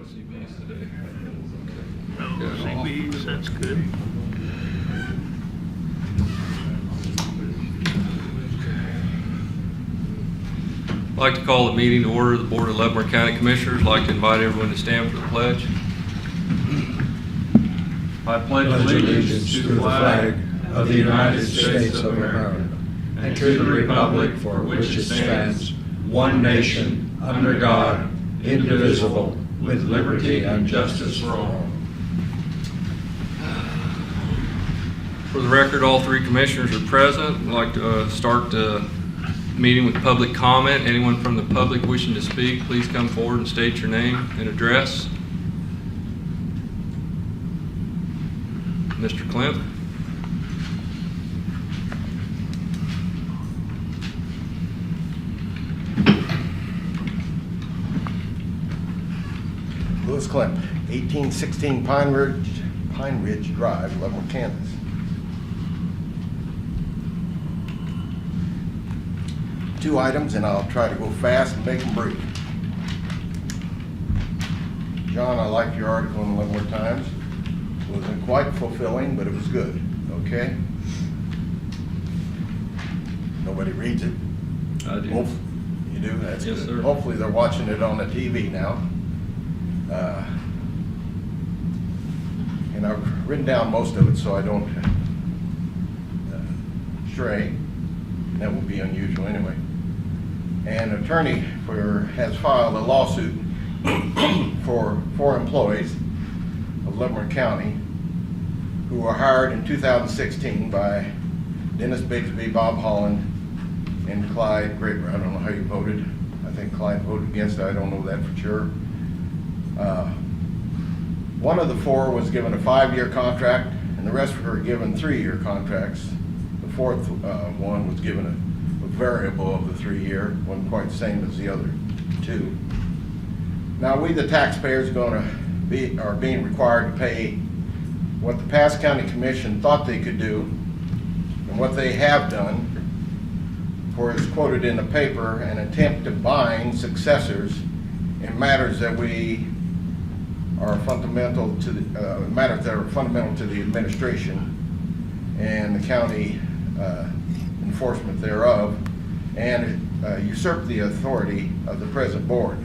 OCBs today. No, CBs, that's good. I'd like to call the meeting to order. The Board of Leavenworth County Commissioners. I'd like to invite everyone to stand for the pledge. I pledge allegiance to the flag of the United States of America and to the republic for which it stands, one nation, under God, indivisible, with liberty and justice for all. For the record, all three commissioners are present. I'd like to start the meeting with public comment. Anyone from the public wishing to speak, please come forward and state your name and address. Mr. Clint. Lewis Klemp, 1816 Pine Ridge Drive, Leavenworth, Kansas. Two items, and I'll try to go fast and make them brief. John, I liked your article in the Leavenworth Times. It wasn't quite fulfilling, but it was good. Okay? Nobody reads it. I do. You do? That's Yes, good. sir. Hopefully they're watching it on the TV now. And I've written down most of it so I don't stray. That will be unusual anyway. An attorney has filed a lawsuit for 4 employees of Leavenworth County who were hired in 2016 by Dennis Bigsby, Bob Holland, and Clyde Graper. I don't know how you voted. I think Clyde voted against it. I don't know that for sure. One of the 4 was given a 5-year contract, and the rest were given 3-year contracts. The fourth one was given a variable of the 3-year, wasn't quite the same as the other 2. Now we, the taxpayers, are being required to pay what the Pass County Commission thought they could do, and what they have done, for as quoted in the paper, an attempt to bind successors in matters that are fundamental to the administration and the county enforcement thereof, and usurp the authority of the present board.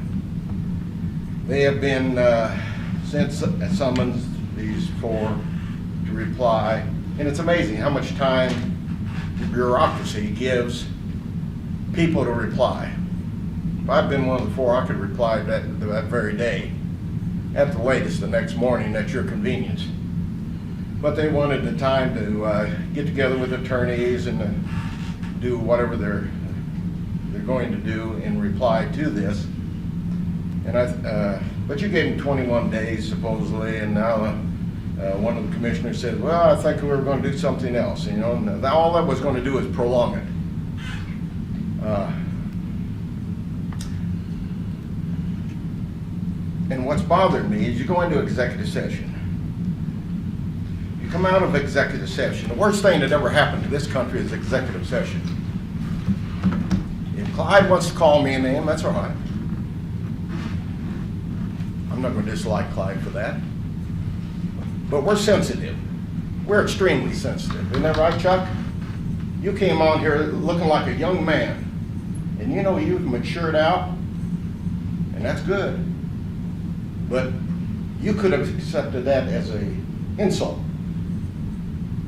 They have been sent summons, these 4, to reply, and it's amazing how much time the bureaucracy gives people to reply. If I'd been one of the 4, I could reply that very day, at the latest the next morning, at your convenience. But they wanted the time to get together with attorneys and do whatever they're going to do in reply to this. And but you gave them 21 days supposedly, and now one of the commissioners said, "Well, I think we were going to do something else." You know, and all that was going to do is prolong it. And what's bothered me is you go into executive session. You come out of executive session. The worst thing that ever happened to this country is executive session. If Clyde wants to call me a name, that's all right. I'm not going to dislike Clyde for that. But we're sensitive. We're extremely sensitive. Isn't that right, Chuck? You came on here looking like a young man. And you know you've matured out, and that's good. But you could have accepted that as an insult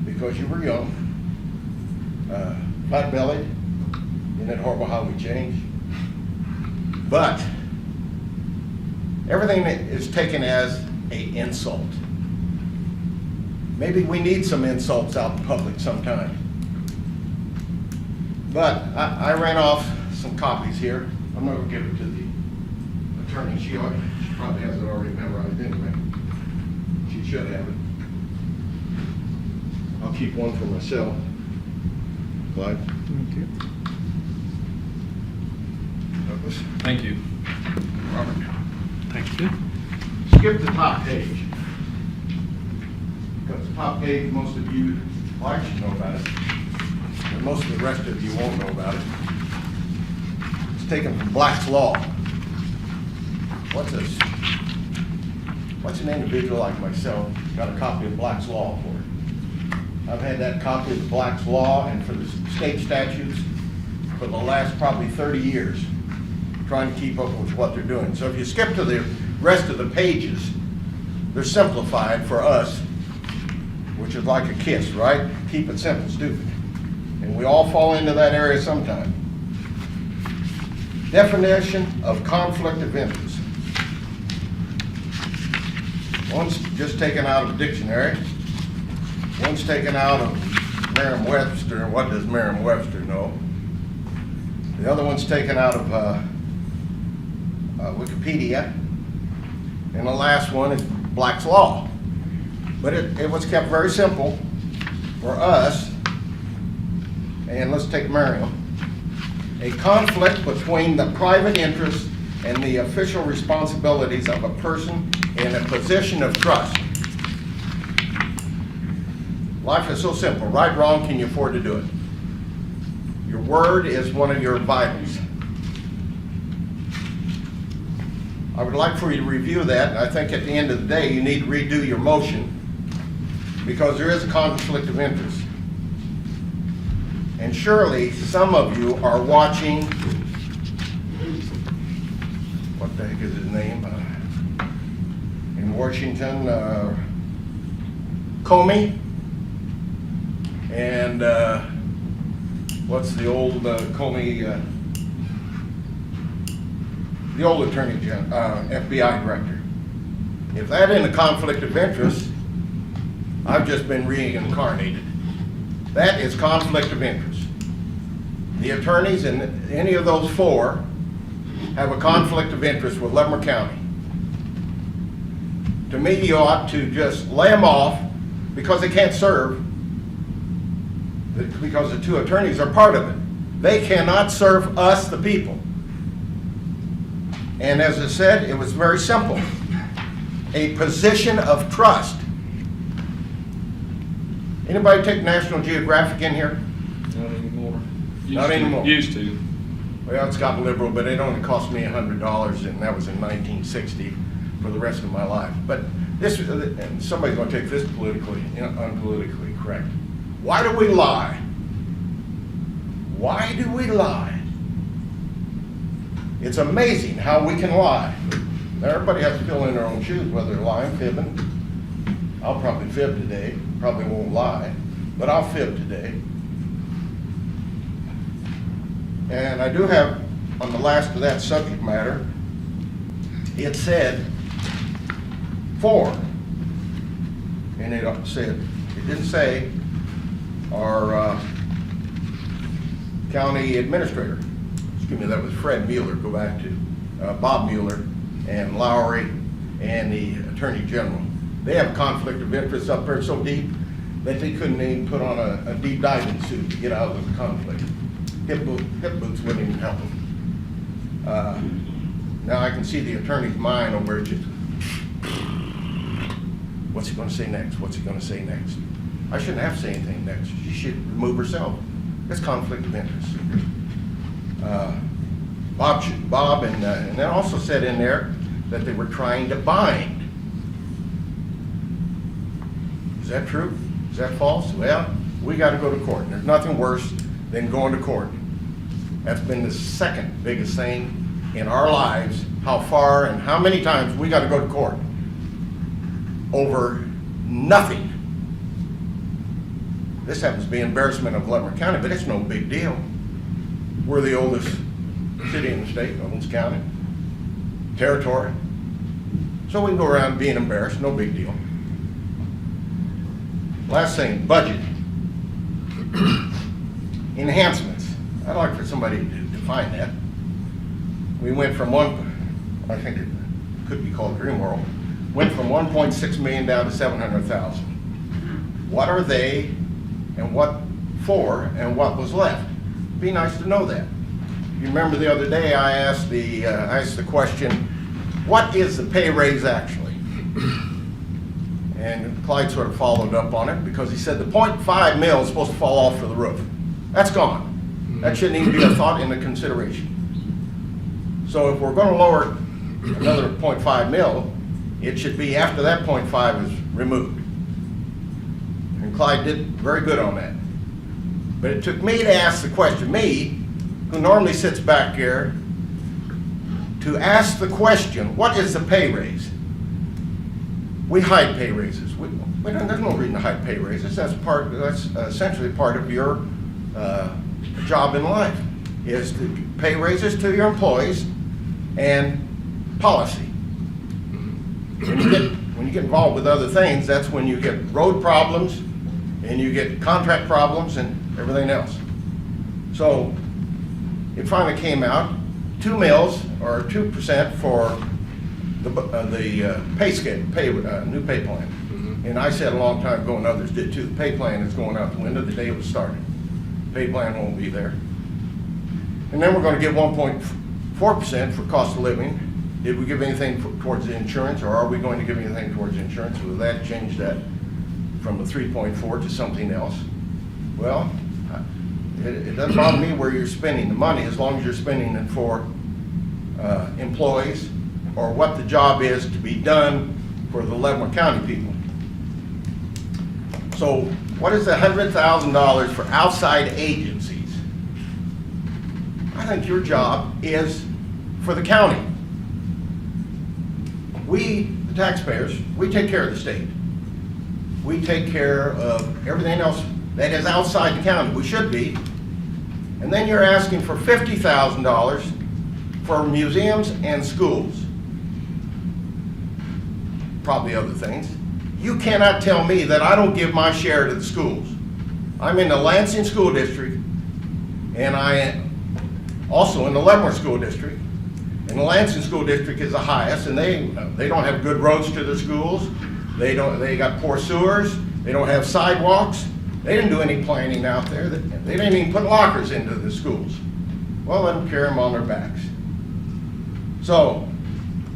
because you were young, flat-bellied. Isn't it horrible how we change? But everything is taken as an insult. Maybe we need some insults out in public sometime. But I ran off some copies here. I'm not going to give it to the attorney. She probably has it already memorized anyway. She should have it. I'll keep one for myself. Clyde? Thank you. Douglas? Thank you. Robert? Thank you. Skip the top page. Because the top page, most of you should know about it. But most of the rest of you won't know about it. It's taken from Black's Law. What's this? What's an individual like myself got a copy of Black's Law for it? I've had that copy of Black's Law and for the state statutes for the last probably 30 years, trying to keep up with what they're doing. So if you skip to the rest of the pages, they're simplified for us, which is like a kiss, right? Keep it simple, stupid. And we all fall into that area sometime. Definition of conflict of interest. One's just taken out of the dictionary. One's taken out of Merriam-Webster. What does Merriam-Webster know? The other one's taken out of Wikipedia. And the last one is Black's Law. But it was kept very simple for us. And let's take Merriam. A conflict between the private interest and the official responsibilities of a person in a position of trust. Life is so simple. Right, wrong, can you afford to do it? Your word is one of your vitals. I would like for you to review that, and I think at the end of the day you need to redo your motion because there is a conflict of interest. And surely some of you are watching, what the heck is his name? In Washington, Comey, and what's the old Comey, the old Attorney General, FBI Director. If that isn't a conflict of interest, I've just been reincarnated. That is conflict of interest. The attorneys in any of those four have a conflict of interest with Leavenworth County. To me, you ought to just lay them off because they can't serve, because the two attorneys are part of it. They cannot serve us, the people. And as I said, it was very simple. A position of trust. Anybody take National Geographic in here? Not anymore. Not anymore. Used to. Well, it's gotten liberal, but it only cost me $100, and that was in 1960 for the rest of my life. But this, and somebody's going to take this politically, unpolitically correct. Why do we lie? Why do we lie? It's amazing how we can lie. Now, everybody has to fill in their own shoes, whether they're lying, fibbing. I'll probably fib today. Probably won't lie, but I'll fib today. And I do have, on the last of that subject matter, it said 4. And it said, it didn't say our county administrator. Excuse me, that was Fred Mueller, go back to Bob Mueller and Lowry and the Attorney General. They have a conflict of interest up there so deep that they couldn't even put on a deep diving suit to get out of the conflict. Hip boots wouldn't even help them. Now I can see the attorney's mind on where it's just, what's he going to say next? What's he going to say next? I shouldn't have to say anything next. She should remove herself. It's conflict of interest. Bob and they also said in there that they were trying to bind. Is that true? Is that false? Well, we got to go to court. There's nothing worse than going to court. That's been the second biggest thing in our lives, how far and how many times we got to go to court over nothing. This happens to be embarrassment of Leavenworth County, but it's no big deal. We're the oldest city in the state, Owens County, territory. So we can go around being embarrassed, no big deal. Last thing, budget. Enhancements. I'd like for somebody to define that. We went from I think it could be called Dream World, went from 1.6 million down to 700,000. What are they and what for and what was left? Be nice to know that. You remember the other day I asked the question, what is the pay raise actually? And Clyde sort of followed up on it because he said the 0.5 mil is supposed to fall off for the roof. That's gone. That shouldn't even be a thought in the consideration. So if we're going to lower another 0.5 mil, it should be after that .5 is removed. And Clyde did very good on that. But it took me to ask the question, me, who normally sits back here, to ask the question, what is the pay raise? We hide pay raises. There's no reason to hide pay raises. That's essentially part of your job in life, is to pay raises to your employees and policy. When you get involved with other things, that's when you get road problems and you get contract problems and everything else. So it finally came out, 2 mils or 2% for the pay scale, new pay plan. And I said a long time ago, and others did too, the pay plan is going out the window the day it was started. Pay plan won't be there. And then we're going to give 1.4% for cost of living. Did we give anything towards the insurance, or are we going to give anything towards the insurance? Will that change that from the 3.4 to something else? Well, it doesn't bother me where you're spending the money, as long as you're spending it for employees or what the job is to be done for the Leavenworth County people. So what is the $100,000 for outside agencies? I think your job is for the county. We, the taxpayers, we take care of the state. We take care of everything else that is outside the county. We should be. And then you're asking for $50,000 for museums and schools. Probably other things. You cannot tell me that I don't give my share to the schools. I'm in the Lansing School District, and I am also in the Leavenworth School District. And the Lansing School District is the highest, and they don't have good roads to their schools. They got poor sewers. They don't have sidewalks. They didn't do any planning out there. They didn't even put lockers into the schools. Well, let them carry them on their backs. So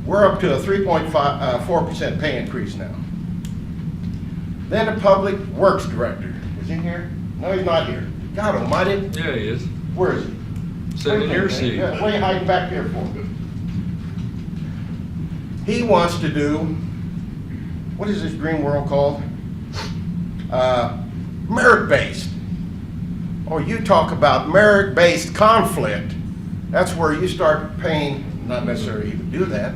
we're up to a 3.4% pay increase now. Then the Public Works Director. Is he here? No, he's not here. God almighty. Yeah, he is. Where is he? Sitting in your seat. What are you hiding back there for? He wants to do, what is this dream world called? Merit-based. Oh, you talk about merit-based conflict. That's where you start paying, not necessarily you would do that,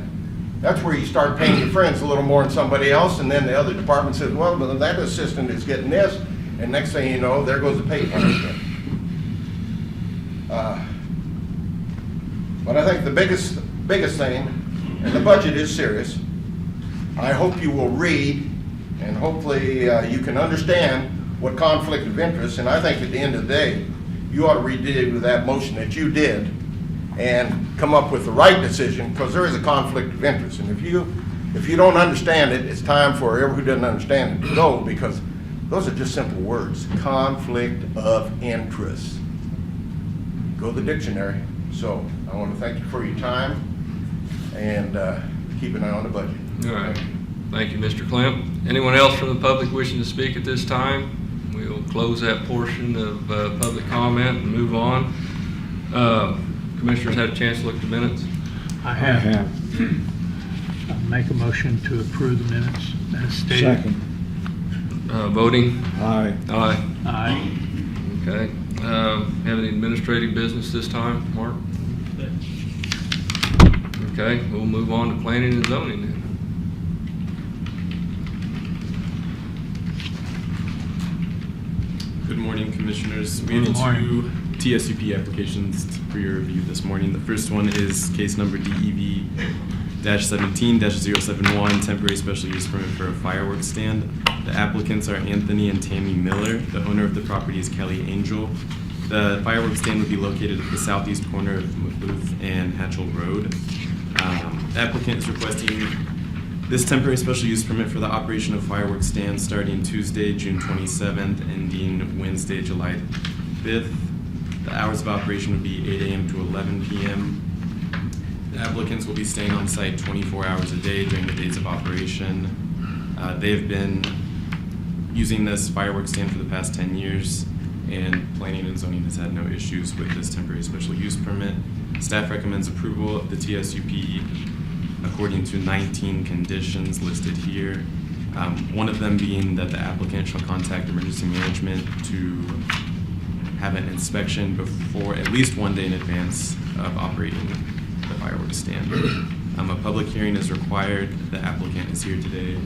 that's where you start paying your friends a little more than somebody else, and then the other department says, well, but that assistant is getting this, and next thing you know, there goes the pay plan again. But I think the biggest thing, and the budget is serious, I hope you will read, and hopefully you can understand what conflict of interest, and I think at the end of the day, you ought to redo that motion that you did and come up with the right decision, because there is a conflict of interest. And if you don't understand it, it's time for everyone who doesn't understand it to go, because those are just simple words. Conflict of interest. Go to the dictionary. So I want to thank you for your time, and keep an eye on the budget. All right. Thank you, Mr. Klemp. Anyone else from the public wishing to speak at this time? We'll close that portion of public comment and move on. Commissioners had a chance to look at the minutes? I have. I'll make a motion to approve the minutes as stated. Second. Voting? Aye. Aye. Aye. Okay. Have any administrative business this time, Mark? Okay, we'll move on to planning and zoning then. Good morning, Commissioners. We Good have morning. two TSUP applications for your review this morning. The first one is case number DEV-17-071, temporary special use permit for a fireworks stand. The applicants are Anthony and Tammy Miller. The owner of the property is Kelly Angel. The fireworks stand would be located at the southeast corner of Mabooth and Hatchell Road. The applicant is requesting this temporary special use permit for the operation of fireworks stands starting Tuesday, June 27th, ending Wednesday, July 5th. The hours of operation would be 8 a.m. to 11 p.m. The applicants will be staying on site 24 hours a day during the days of operation. They've been using this fireworks stand for the past 10 years, and planning and zoning has had no issues with this temporary special use permit. Staff recommends approval of the TSUP according to 19 conditions listed here. One of them being that the applicant shall contact emergency management to have an inspection before, at least 1 day in advance of operating the fireworks stand. A public hearing is required. The applicant is here today.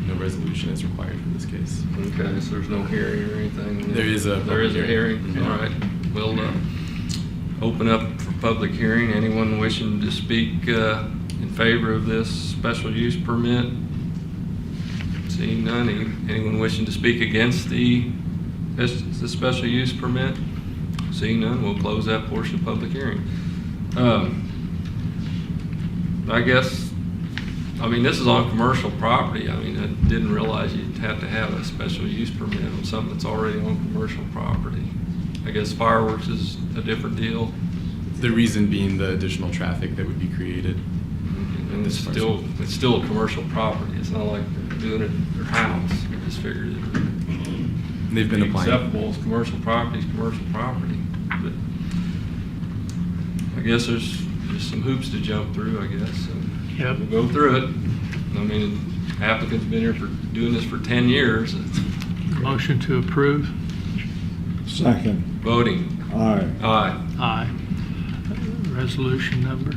No resolution is required for this case. Okay, so there's no hearing or anything? There is a There is a public hearing, hearing. all right. We'll open up for public hearing. Anyone wishing to speak in favor of this special use permit? Seeing none. Anyone wishing to speak against the special use permit? Seeing none, we'll close that portion of public hearing. I guess, this is on commercial property. I didn't realize you'd have to have a special use permit on something that's already on commercial property. I guess fireworks is a different deal. The reason being the additional traffic that would be created. And it's still a commercial property. It's not like they're doing it at their house. I just figured it would They've been be applying. acceptable as commercial property, But I guess there's just some hoops to jump through, I guess. So Yep. we'll go through it. Applicant's been here for doing this for 10 years. It's Motion to approve. Second. voting. Aye. Aye. Aye. Resolution number?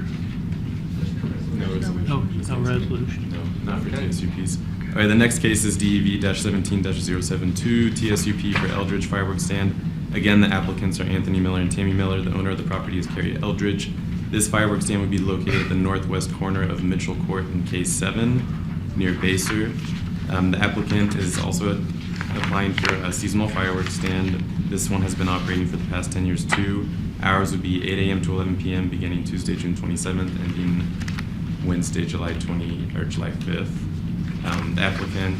No resolution. No resolution. No, not for Okay. TSUPs. All right, the next case is DEV-17-072, TSUP for Eldridge Fireworks Stand. Again, the applicants are Anthony Miller and Tammy Miller. The owner of the property is Carrie Eldridge. This fireworks stand would be located at the northwest corner of Mitchell Court and K7 near Baser. The applicant is also applying for a seasonal fireworks stand. This one has been operating for the past 10 years too. Hours would be 8 a.m. to 11 p.m. beginning Tuesday, June 27th, ending Wednesday, July 5th. The applicant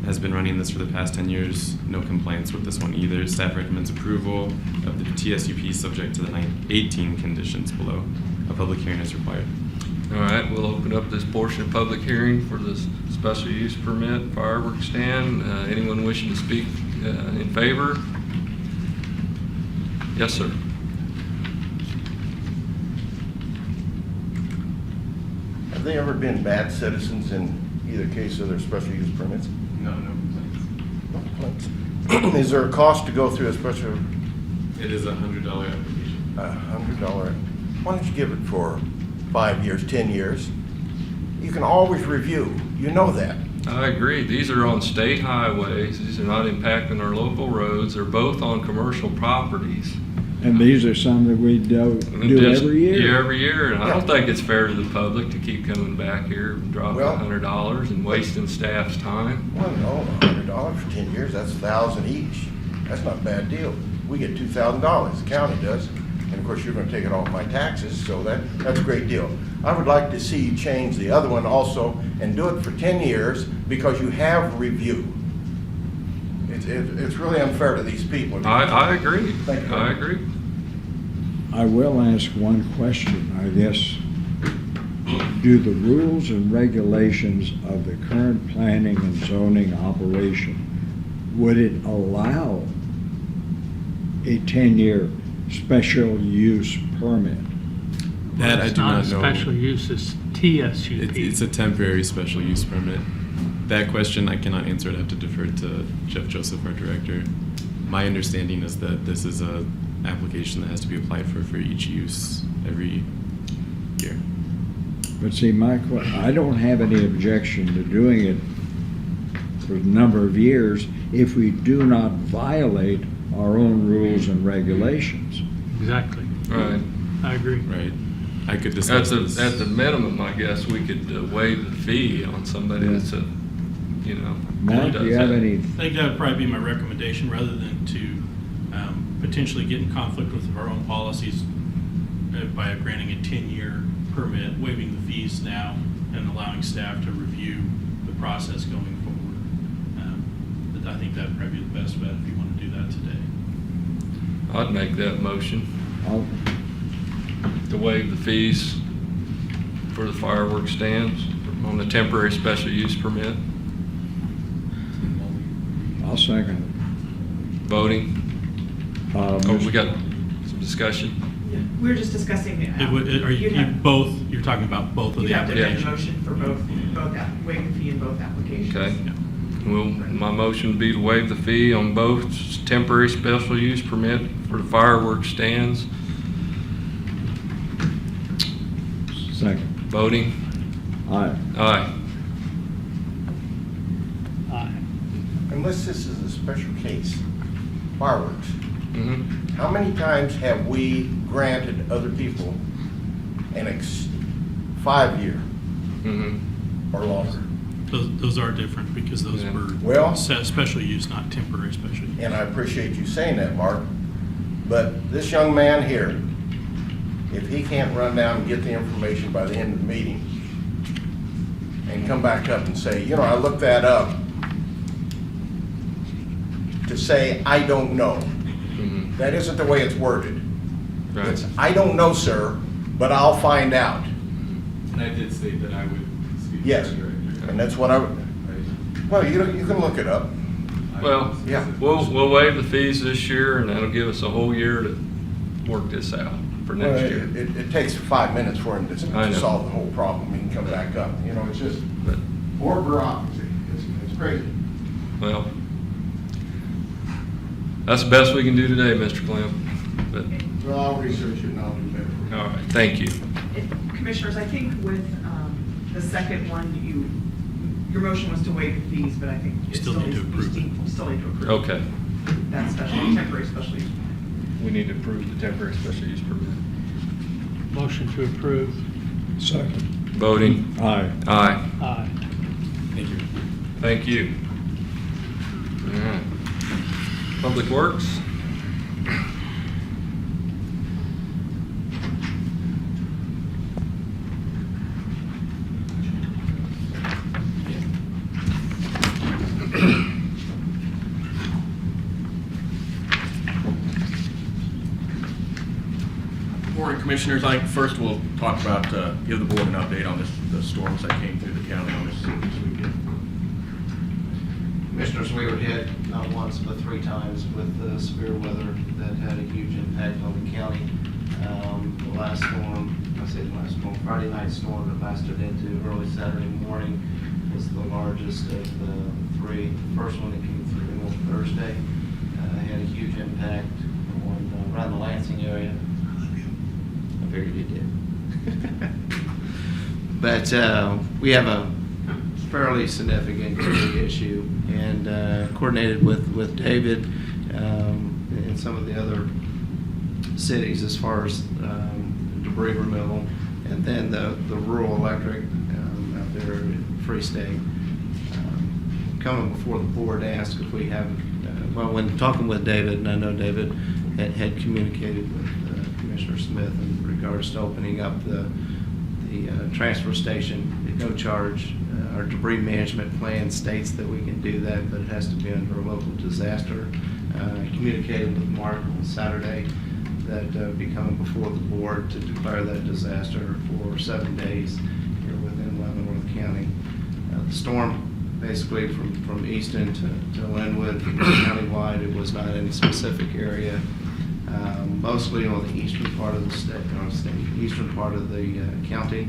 has been running this for the past 10 years. No complaints with this one either. Staff recommends approval of the TSUP subject to the 18 conditions below. A public hearing is required. All right, we'll open up this portion of public hearing for this special use permit fireworks stand. Anyone wishing to speak in favor? Yes, sir. Have they ever been bad citizens in either case of their special use permits? No complaints. No complaints. Is there a cost to go through a special, It is a $100 application. $100? Why don't you give it for 5 years, 10 years? You can always review. You know that. I agree. These are on state highways. These are not impacting our local roads. They're both on commercial properties. And these are some that we do Just- every year. Yeah, every year. And I don't think it's fair to the public to keep coming back here and dropping Well- $100 and wasting staff's time. Well, no, $100 for 10 years, that's $1,000 each. That's not a bad deal. We get $2,000, the county does. And of course, you're gonna take it off my taxes, so that's a great deal. I would like to see you change the other one also and do it for 10 years because you have review. It's really unfair to these people. I agree. Thank you. I agree. I will ask one question, I guess. Do the rules and regulations of the current planning and zoning operation, would it allow a 10-year special use permit? That I do not know. It's not a special use, it's TSUP. It's a temporary special use permit. That question I cannot answer. I'd have to defer to Jeff Joseph, our director. My understanding is that this is a application that has to be applied for each use every year. But see, I don't have any objection to doing it for a number of years if we do not violate our own rules and regulations. Exactly. Right. I agree. Right. I could At discuss this. at the minimum, I guess we could waive the fee on somebody Yeah. that's Matt, do you have any? I think that would probably be my recommendation, rather than to potentially get in conflict with our own policies by granting a 10-year permit, waiving the fees now, and allowing staff to review the process going forward. But I think that would probably be the best bet if you want to do that today. I'd make that motion I'll- to waive the fees for the fireworks stands on the temporary special use permit. I'll second it. Voting. Oh, we Mr. got some discussion. We're just discussing. Are you're talking about both of You the have to make a applications? motion for both waive the fee in both applications. Okay. Well, my motion would be to waive the fee on both temporary special use permit for the fireworks stands. Second. Voting? Aye. Aye. Aye. Unless this is a special case, fireworks, Mm-hmm. how many times have we granted other people an 5-year Mm-hmm. or longer? Those are different because those Yeah. were Well- special use, not temporary special use. And I appreciate you saying that, Mark, but this young man here, if he can't run down and get the information by the end of the meeting and come back up and say, you know, I looked that up, to say, I don't know. Mm-hmm. That isn't the way it's worded. Right. It's, I don't know, sir, but I'll find out. And I did state that I would speak to Yes, the director. and that's what I would, well, you can look it up. Well, Yeah. we'll waive the fees this year, and that'll give us a whole year to work this out for Well, next year. it takes 5 minutes for him I to know. solve the whole problem. He can come back up. You know, it's just But, more bureaucracy. It's crazy. well, that's the best we can do today, Mr. Clem. But, Well, I'll research it and I'll do better. all right, thank you. Commissioners, I think with the second one, your motion was to waive the fees, but I think You it still need to approve it. Still need to approve. Okay. That temporary special use. We need to approve the temporary special use permit. Motion to approve. Second. Voting? Aye. Aye. Aye. Thank you. Thank you. All right. Public Works? Morning, Commissioners. I think first we'll talk about, give the board an update on the storms that came through the county on this weekend. Commissioners, we were hit not once but 3 times with the severe weather that had a huge impact on the county. The last storm, Friday night storm that lasted into early Saturday morning was the largest of the 3. The first one that came through on Thursday had a huge impact on around the Lansing area. I figured you did. But we have a fairly significant issue, and coordinated with David and some of the other cities as far as debris removal, and then the rural electric out there in Free State. Coming before the board, asked if we have, when talking with David, and I know David had communicated with Commissioner Smith in regards to opening up the transfer station at no charge. Our debris management plan states that we can do that, but it has to be under a local disaster. I communicated with Mark on Saturday that be coming before the board to declare that disaster for 7 days here within Leavenworth County. The storm, basically from Easton to Linwood, countywide, it was not any specific area. Mostly on the eastern part of the eastern part of the county.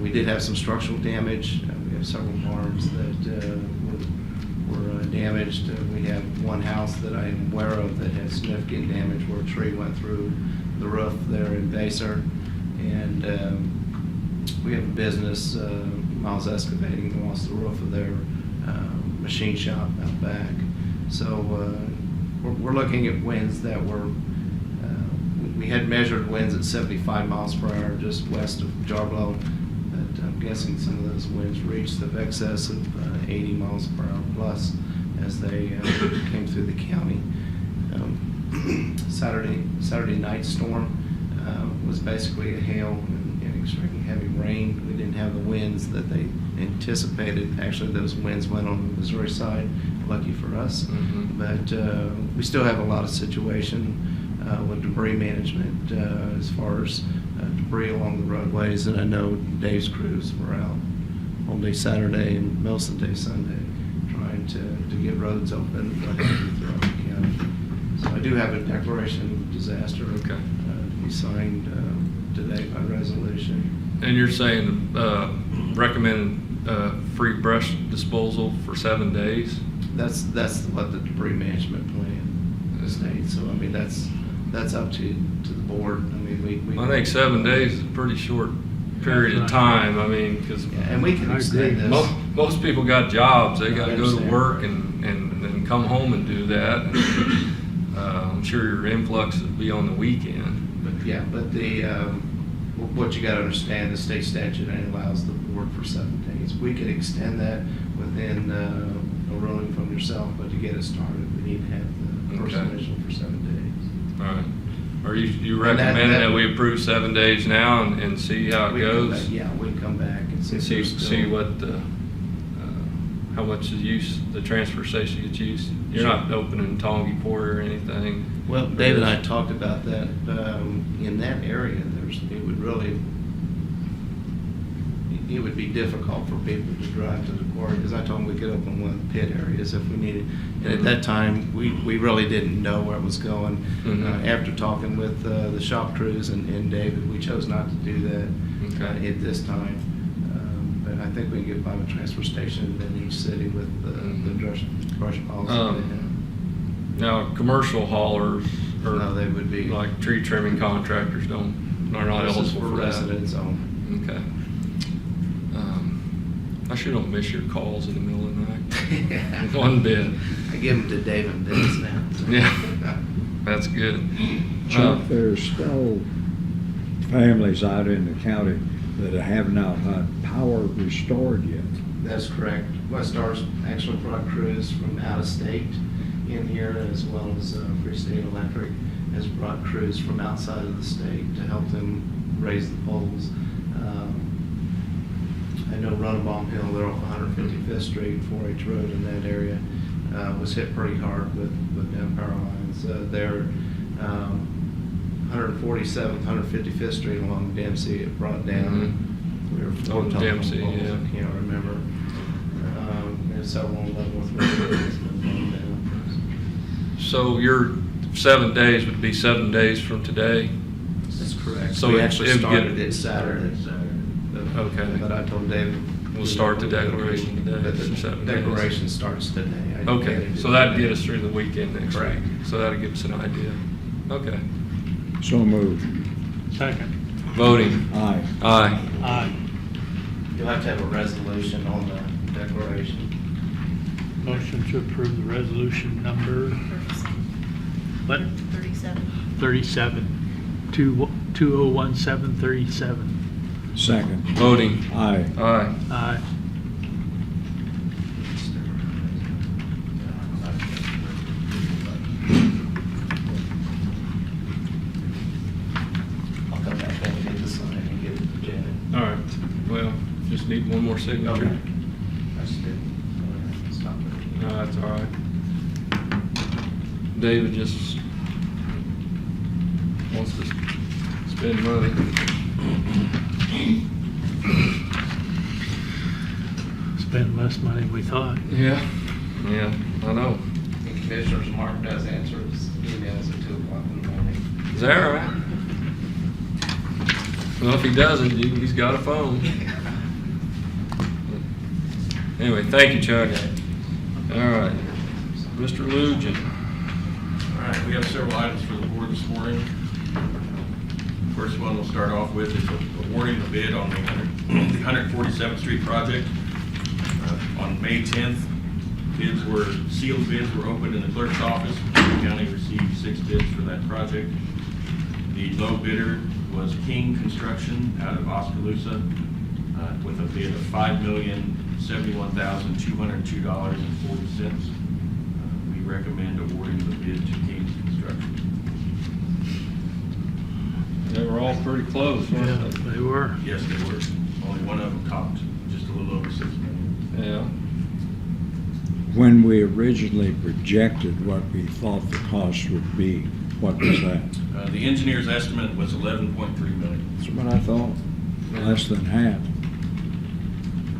We did have some structural damage. We have several barns that were damaged. We have one house that I am aware of that had significant damage where a tree went through the roof there in Vassar. And we have a business, Miles Excavating, that lost the roof of their machine shop out back. So we're looking at winds that were, we had measured winds at 75 miles per hour just west of Jarblo, but I'm guessing some of those winds reached the excess of 80 miles per hour plus as they came through the county. Saturday night storm was basically a hail and extremely heavy rain. We didn't have the winds that they anticipated. Actually, those winds went on the Missouri side, lucky for us. Mhm. But we still have a lot of situation with debris management as far as debris along the roadways. And I know Dave's crews were out all day Saturday and most of the day Sunday trying to get roads open throughout the county. So I do have a declaration of disaster Okay. we signed today by resolution. And you're saying, recommend, free brush disposal for 7 days? That's what the debris management plan states, so I mean, that's up to the board. I mean, we. I think 7 days is a pretty short period of time, I mean, because Yeah, and we can I extend agree. this. most people got jobs, they I gotta go to understand. work and then come home and do that. I'm sure your influx would be on the weekend. But yeah, but what you gotta understand, the state statute only allows the board for 7 days. We could extend that within a ruling from yourself, but to get it started, we need to have the first Okay. initial for 7 days. All right. Are you And that- recommending that- that we approve 7 days now and see how it We can come goes? back- Yeah, we can come back and see. And if see, there's see still- what the, how much the use, the transfer station gets used. You're not opening Tongi Port or anything? Well, David and I talked about that. In that area, it would be difficult for people to drive to the quarry, because I told them we could open one of the pit areas if we needed. And at that time, we really didn't know where it was going. Mhm. After talking with the shop crews and David, we chose not to do that Okay. at this time. But I think we can get by the transfer station in each city with the brush policy. Now, commercial haulers or No, they would be. like tree trimming contractors are not This is eligible for that. residents only. Okay. I sure don't miss your calls in the middle of the night. One bit. I give them to Dave and Vince now. Yeah, that's good. Chuck, there's still families out in the county that have not had power restored yet. That's correct. Westar's actually brought crews from out of state in here, as well as Free State Electric has brought crews from outside of the state to help them raise the poles. I know Runnabomb Hill, they're off 155th Street, 4H Road in that area, was hit pretty hard with down power lines. They're 147th, 155th Street along Dempsey, it brought down. We were Oh, Dempsey, poles, yeah. I can't remember. There's several on Leavenworth County that's been blown down. So your 7 days would be 7 days from today? That's correct. So We it- actually it'd started get- it Saturday. Okay. But I told David. We'll start the declaration today That for 7 the days. declaration starts today. I Okay, added so it that'd today. get us through the weekend next week. Correct. So that'll give us an idea. Okay. So moved. Second. Voting. Aye. Aye. Aye. You'll have to have a resolution on the declaration. Motion to approve the resolution number, what? 37. 37, 201737. Second. Voting. Aye. Aye. Aye. I'll come back and get the sign and get it to Janet. All right. Well, just need one more signature. Okay. That's good. Stop it. No, that's all right. David just wants to spend money. Spend less money than we thought. Yeah, yeah, I know. And Commissioners, Mark does answer his emails at 2 o'clock in the morning. Is that all right? Well, if he doesn't, he's got a phone. Anyway, thank you, Chuck. All right, Mr. Lujan. All right, we have several items for the board this morning. First one we'll start off with is awarding the bid on the 147th Street project. On May 10th, sealed bids were opened in the clerk's office. The county received 6 bids for that project. The low bidder was King Construction out of Oskaloosa with a bid of $5,071,202.40. We recommend awarding the bid to King Construction. They were all pretty close, Yeah, weren't they were. Yes, they were. Only one of them topped just a little over $6 million. they? Yeah. When we originally projected what we thought the cost would be, what was that? The engineer's estimate was $11.3 million. That's what I thought, less than half.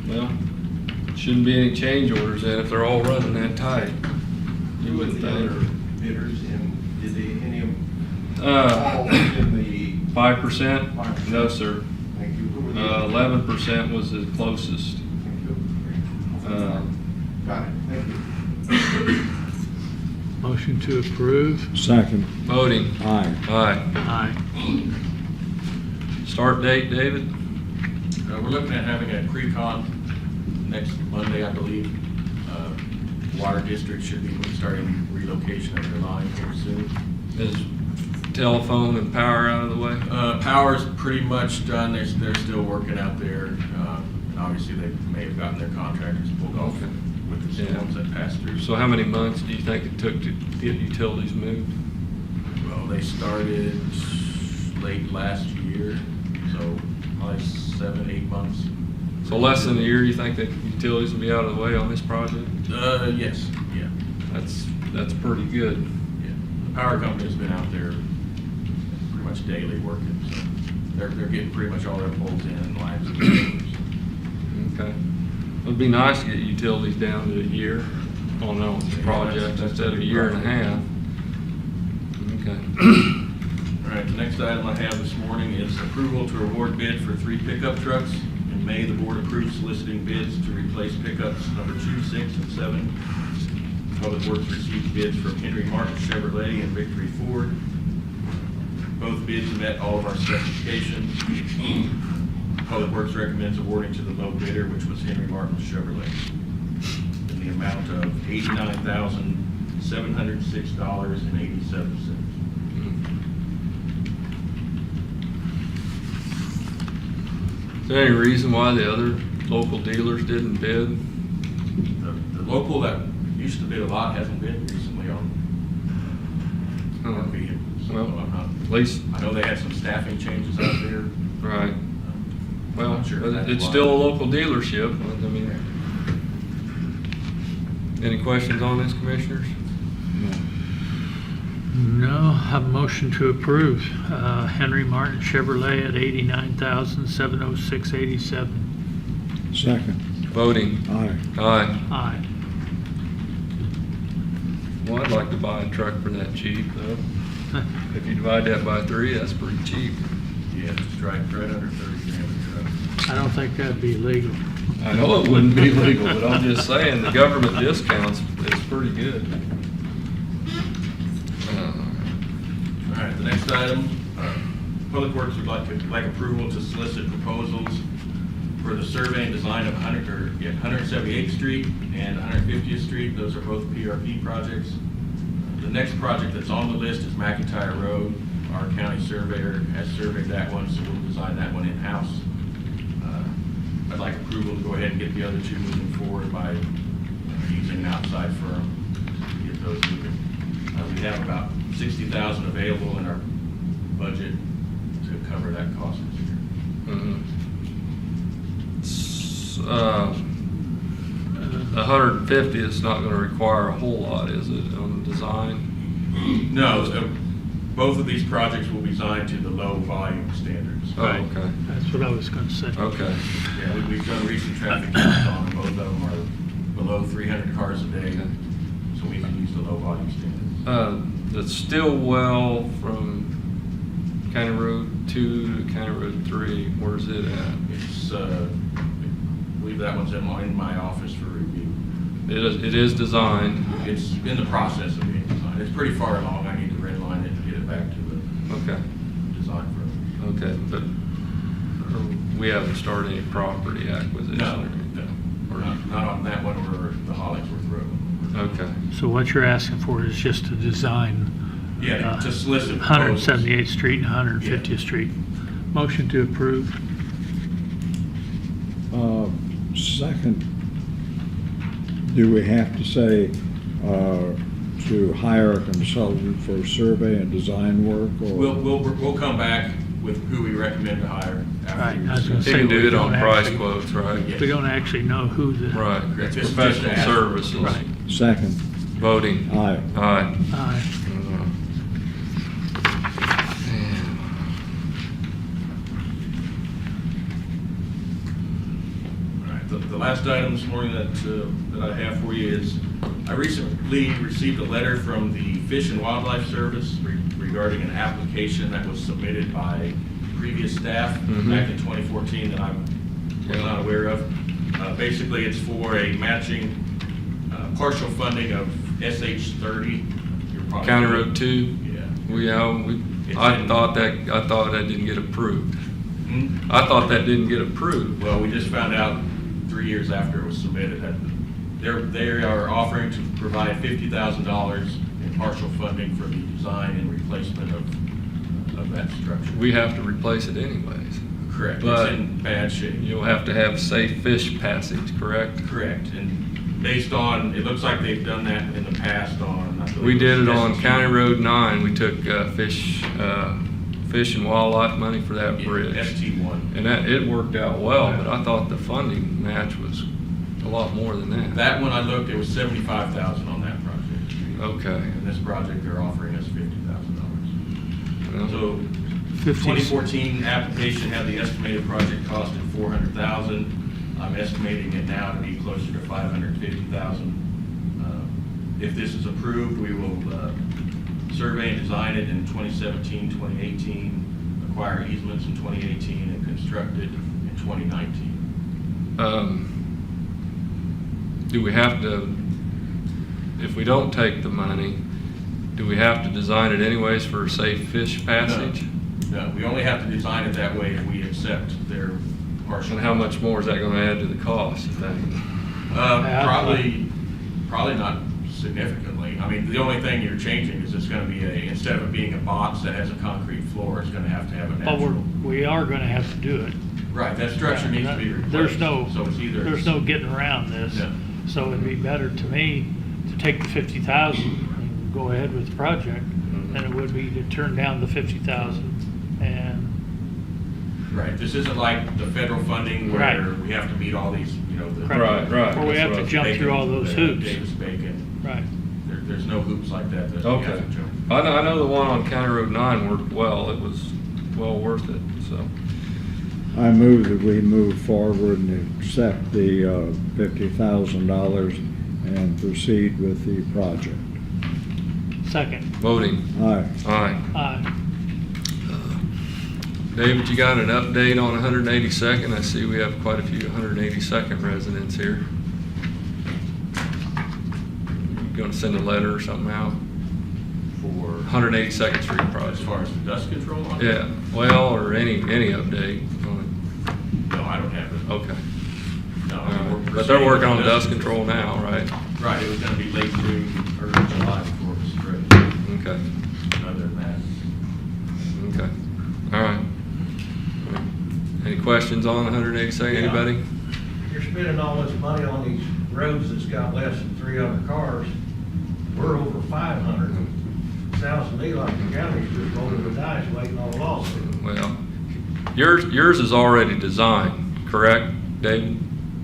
Well, shouldn't be any change orders then if they're all running that tight. You wouldn't think. bidders in, did any of them Uh, fall within the 5%? No, sir. Thank you. Who were the- 11% was the closest. Thank you. Got it, thank you. Motion to approve. Second. Voting. Aye. Aye. Aye. Start date, David? We're looking at having a pre-con next Monday, I believe. Water District should be starting relocation of their lines here soon. Is telephone and power out of the way? Power's pretty much done. They're still working out there. And obviously, they may have gotten their contractors pulled off Okay. with the Yeah. storms that passed through. So how many months do you think it took to get utilities moved? Well, they started late last year, so probably 7, 8 months. So less than a year, you think that utilities will be out of the way on this project? Yes, yeah, That's pretty good. yeah. The power company's been out there pretty much daily working, so they're getting pretty much all their poles in and lines. Okay. It'd be nice to get utilities down to a year on this project instead of a year and a half. Okay. All right, the next item I have this morning is approval to award bid for 3 pickup trucks. In May, the board approved soliciting bids to replace pickups number 2, 6, and 7. Public Works received bids from Henry Martin Chevrolet and Victory Ford. Both bids met all of our specifications. Public Works recommends awarding to the low bidder, which was Henry Martin Chevrolet, in the amount of $89,706.87. Is there any reason why the other local dealers didn't bid? The local that used to bid a lot hasn't bid recently on vehicles. So Well, I'm not, at least, I know they had some staffing changes out there. right. Well, Not sure if but that's it's why. still a local dealership. I mean, any questions on this, commissioners? No, have a motion to approve. Henry Martin Chevrolet at $89,706.87. Second. Voting. Aye. Aye. Aye. Well, I'd like to buy a truck for that cheap, though. If you divide that by 3, that's pretty cheap. Yeah, just right under 30 grand a truck. I don't think that'd be legal. I know it wouldn't be legal, but I'm just saying, the government discounts is pretty good. All right, the next item, Public Works would like approval to solicit proposals for the survey and design of 178th Street and 150th Street. Those are both PRP projects. The next project that's on the list is McIntyre Road. Our county surveyor has surveyed that one, so we'll design that one in-house. I'd like approval to go ahead and get the other 2 moving forward by using an outside firm to get those moving. We have about $60,000 available in our budget to cover that cost this year. Mhm. 150 is not gonna require a whole lot, is it, on the design? No, both of these projects will be designed to the low volume standards. Oh, okay, That's what I was gonna say. okay. Yeah, we've done recent traffic counts on them. Both of them are below 300 cars a day, Okay. so we can use the low volume standards. The Stillwell from County Road 2 to County Road 3, where's it at? It's, I believe that one's in my office for review. It is designed, It's in the process of being designed. It's pretty far along. I need to redline it and get it back to the okay, design firm. okay, but we haven't started any property acquisition? No, or anything? no, not on that one or the Hollingsworth Road. Okay, So what you're asking for is just to design Yeah, to solicit proposals. 178th Street and 150th Street. Motion to approve. Second. Do we have to say to hire a consultant for survey and design work? Or We'll come back with who we recommend to hire after. Right, we I was gonna receive- you can say do we it on don't price actually- quotes, right? Yeah. We don't actually know who the. Right, Correct. it's Just professional ask. services. Right. Second. Voting. Aye. Aye. Aye. All right, the last item this morning that I have for you is, I recently received a letter from the Fish and Wildlife Service regarding an application that was submitted by previous staff Mhm. back in 2014 that I was Yeah. not aware of. Basically, it's for a matching partial funding of SH 30. You're probably- County Road 2? Yeah. I thought that didn't get approved. Hmm? I thought that didn't get approved. Well, we just found out 3 years after it was submitted that they are offering to provide $50,000 in partial funding for the design and replacement of that structure. We have to replace it anyways. Correct. But It's in bad shape. you'll have to have safe fish passage, correct? Correct. And based on, it looks like they've done that in the past on. I believe We did it on ST. County Road 9. We took Fish and Wildlife money for that Yeah, bridge. ST1. And it worked out well, but I thought the funding match was a lot more than that. That one I looked, it was 75,000 on that project. Okay. And this project, they're offering us $50,000. Well, So 2014 application had the estimated project cost at $400,000. I'm estimating it now to be closer to $550,000. If this is approved, we will survey and design it in 2017, 2018, acquire easements in 2018, and construct it in 2019. Do we have to, if we don't take the money, do we have to design it anyways for safe fish passage? No, we only have to design it that way if we accept their partial. And how much more is that going to add to the cost, you think? Probably not significantly. I mean, the only thing you're changing is it's gonna be instead of it being a box that has a concrete floor, it's gonna have a But natural. we are gonna have to do it. Right, that structure needs to be replaced. There's no, So it's either. there's no getting around this. No. So it'd be better to me to take the 50,000 and go ahead with the project than it would be to turn down the 50,000 and, Right, this isn't like the federal funding where Right. we have to meet all these, the. Right, right. or we have to jump through all those hoops. Davis-Bacon. Right. There's no hoops like that we Okay. have to jump. I know the one on County Road 9 worked well. It was well worth it, so. I move that we move forward and accept the $50,000 and proceed with the project. Second. Voting. Aye. Aye. Aye. David, you got an update on 182nd? I see we have quite a few 182nd residents here. You gonna send a letter or something out? For, 182nd Street as project? far as the dust control on it? Yeah, well, or any update on No, I don't have it. it. Okay. No, All right. we're But they're working on proceeding dust with control now, right? Right, it was gonna be late June, early July before it was spread. Okay, Other than that, okay. All right. Any questions on 182nd? Anybody? You're spending all this money on these roads that's got less than 300 cars. We're over 500. Sounds to me like the county's just rolling the dice waiting on a lawsuit. Well, yours is already designed, correct, David?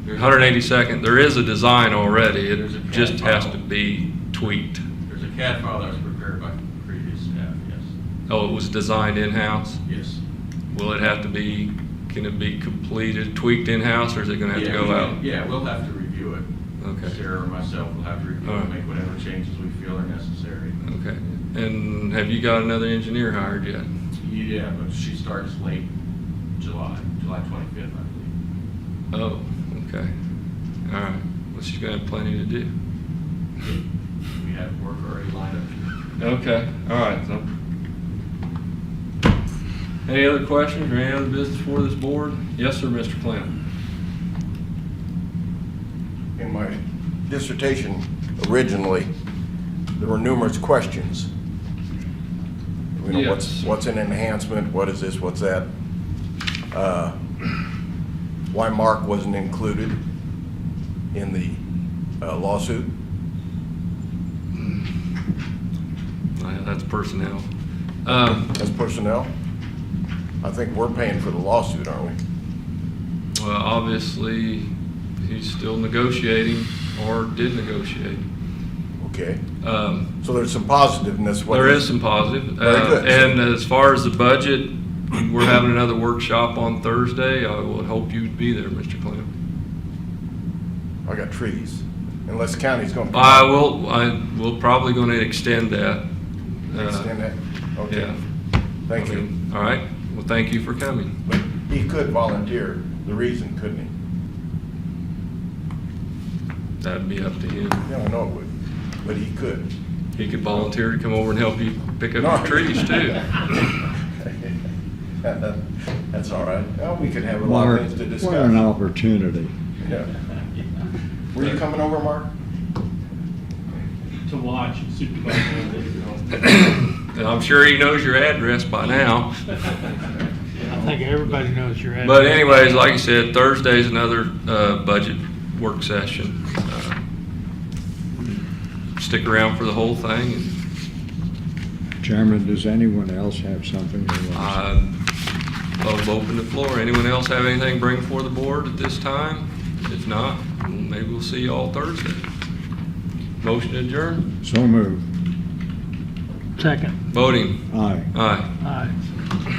182nd, there is a design already, There's a it CAD just has file. to be tweaked. there's a CAD file that was prepared by previous staff, yes. Oh, it was designed in-house? Yes. Will it have to be, can it be completed, tweaked in-house, or is it gonna have to go out? Yeah, we'll have to review it. Okay. Sarah or myself will have to review All it, right. make whatever changes we feel are necessary. Okay, and have you got another engineer hired yet? Yeah, but she starts late July 25th, I believe. Oh, okay, all right, well, she's gonna have plenty to do. We have work already lined up. Okay, all right, so. Any other questions or any other business for this board? Yes, sir, Mr. Clem. In my dissertation originally, there were numerous questions. You know, Yes. what's an enhancement, what is this, what's that? Why Mark wasn't included in the lawsuit? That's personnel. As personnel? I think we're paying for the lawsuit, aren't we? Well, obviously, he's still negotiating or did negotiate. Okay, so there's some positiveness. There is some positive. Very good. And as far as the budget, we're having another workshop on Thursday. I would hope you'd be there, Mr. Clem. I got trees, unless the county's gonna. We'll probably gonna extend that. Extend that. Okay, Yeah. thank you. All right, well, thank you for coming. But he could volunteer the reason, couldn't he? That'd be up to him. Yeah, I know it would, but he could. He could volunteer to come over and help you pick up No. your trees too. That's all right. Well, we could have a lot Mark, of things to discuss. what an opportunity. Yeah. Were you coming over, Mark? To watch and supervise. And I'm sure he knows your address by now. I think everybody knows your address. But anyways, like you said, Thursday's another budget work session. Stick around for the whole thing. And Chairman, does anyone else have something they want to I'll open the floor. Anyone else have anything to bring before the board at this time? If not, maybe we'll see you all Thursday. Motion adjourned. say? So moved. Second. Voting. Aye. Aye. Aye.